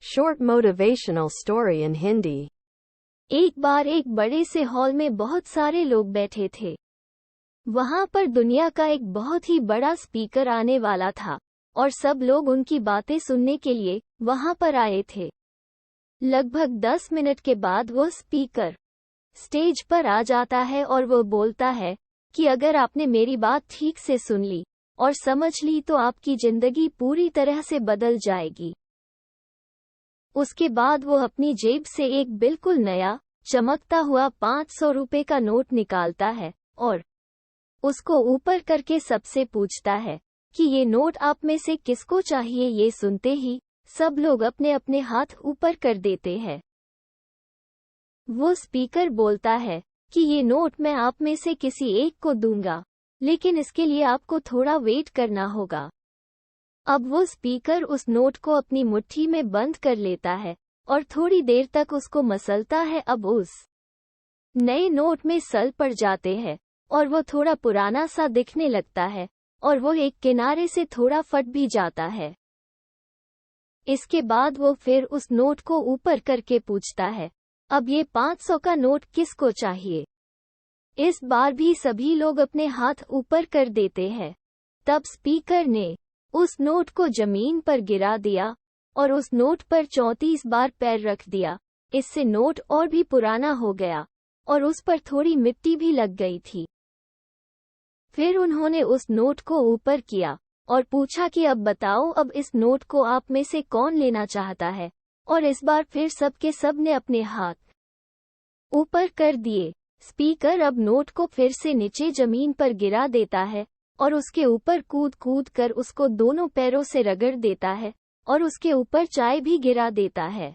Short motivational story in Hindi. एक बार एक बड़े से हॉल में बहुत सारे लोग बैठे थे। वहां पर दुनिया का एक बहुत ही बड़ा स्पीकर आने वाला था और सब लोग उनकी बातें सुनने के लिए वहां पर आए थे। लगभग 10 मिनट के बाद वो स्पीकर स्टेज पर आ जाता है और वो बोलता है कि अगर आपने मेरी बात ठीक से सुन ली और समझ ली तो आपकी जिंदगी पूरी तरह से बदल जाएगी। उसके बाद वो अपनी जेब से एक बिल्कुल नया चमकता हुआ 500 रुपए का नोट निकालता है और उसको ऊपर करके सबसे पूछता है कि ये नोट आप में से किसको चाहिए। ये सुनते ही सब लोग अपने अपने हाथ ऊपर कर देते हैं। वो स्पीकर बोलता है कि ये नोट मैं आप में से किसी एक को दूंगा, लेकिन इसके लिए आपको थोड़ा वेट करना होगा। अब वो स्पीकर उस नोट को अपनी मुट्ठी में बंद कर लेता है और थोड़ी देर तक उसको मसलता है। अब उस नए नोट में सल पड़ जाते हैं और वो थोड़ा पुराना सा दिखने लगता है और वो एक किनारे से थोड़ा फट भी जाता है। इसके बाद वो फिर उस नोट को ऊपर करके पूछता है, अब ये 500 का नोट किसको चाहिए। इस बार भी सभी लोग अपने हाथ ऊपर कर देते हैं। तब स्पीकर ने उस नोट को जमीन पर गिरा दिया और उस नोट पर 34 बार पैर रख दिया। इससे नोट और भी पुराना हो गया और उस पर थोड़ी मिट्टी भी लग गई थी। फिर उन्होंने उस नोट को ऊपर किया और पूछा कि अब बताओ, अब इस नोट को आप में से कौन लेना चाहता है। और इस बार फिर सबके सब ने अपने हाथ ऊपर कर दिए। स्पीकर अब नोट को फिर से नीचे जमीन पर गिरा देता है और उसके ऊपर कूद कूद कर उसको दोनों पैरों से रगड़ देता है और उसके ऊपर चाय भी गिरा देता है।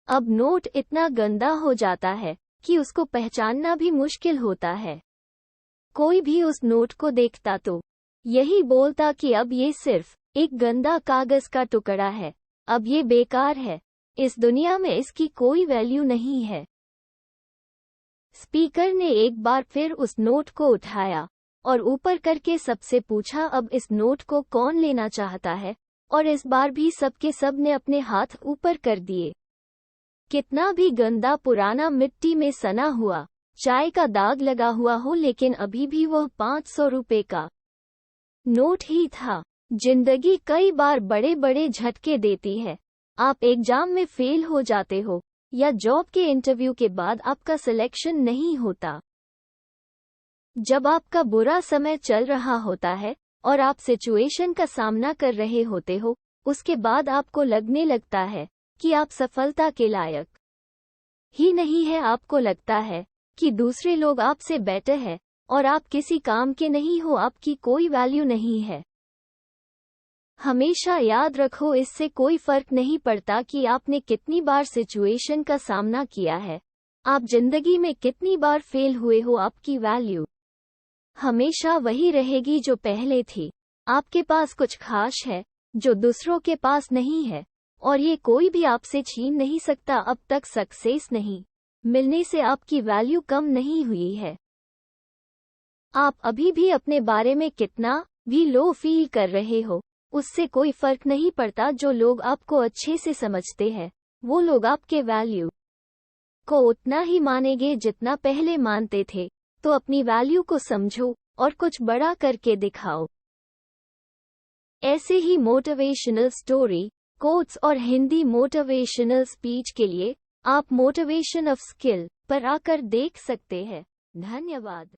अब नोट इतना गंदा हो जाता है कि उसको पहचानना भी मुश्किल होता है। कोई भी उस नोट को देखता तो यही बोलता कि अब ये सिर्फ एक गंदा कागज का टुकड़ा है, अब ये बेकार है, इस दुनिया में इसकी कोई वैल्यू नहीं है। स्पीकर ने एक बार फिर उस नोट को उठाया और ऊपर करके सबसे पूछा, अब इस नोट को कौन लेना चाहता है। और इस बार भी सबके सब ने अपने हाथ ऊपर कर दिए। कितना भी गंदा पुराना मिट्टी में सना हुआ चाय का दाग लगा हुआ हो, लेकिन अभी भी वह 500 रुपए का नोट ही था। जिंदगी कई बार बड़े बड़े झटके देती है। आप एग्जाम में फेल हो जाते हो या जॉब के इंटरव्यू के बाद आपका सिलेक्शन नहीं होता। जब आपका बुरा समय चल रहा होता है और आप सिचुएशन का सामना कर रहे होते हो, उसके बाद आपको लगने लगता है कि आप सफलता के लायक ही नहीं है। आपको लगता है कि दूसरे लोग आपसे बेटर है और आप किसी काम के नहीं हो, आपकी कोई वैल्यू नहीं है। हमेशा याद रखो, इससे कोई फर्क नहीं पड़ता कि आपने कितनी बार सिचुएशन का सामना किया है, आप जिंदगी में कितनी बार फेल हुए हो, आपकी वैल्यू हमेशा वही रहेगी जो पहले थी। आपके पास कुछ खास है जो दूसरों के पास नहीं है और ये कोई भी आपसे छीन नहीं सकता। अब तक सक्सेस नहीं मिलने से आपकी वैल्यू कम नहीं हुई है। आप अभी भी अपने बारे में कितना भी लो फील कर रहे हो, उससे कोई फर्क नहीं पड़ता। जो लोग आपको अच्छे से समझते हैं वो लोग आपके वैल्यू को उतना ही मानेंगे जितना पहले मानते थे। तो अपनी वैल्यू को समझो और कुछ बड़ा करके दिखाओ। ऐसे ही मोटिवेशनल स्टोरी, कोट्स और हिंदी मोटिवेशनल स्पीच के लिए आप मोटिवेशन ऑफ स्किल पर आकर देख सकते हैं। धन्यवाद।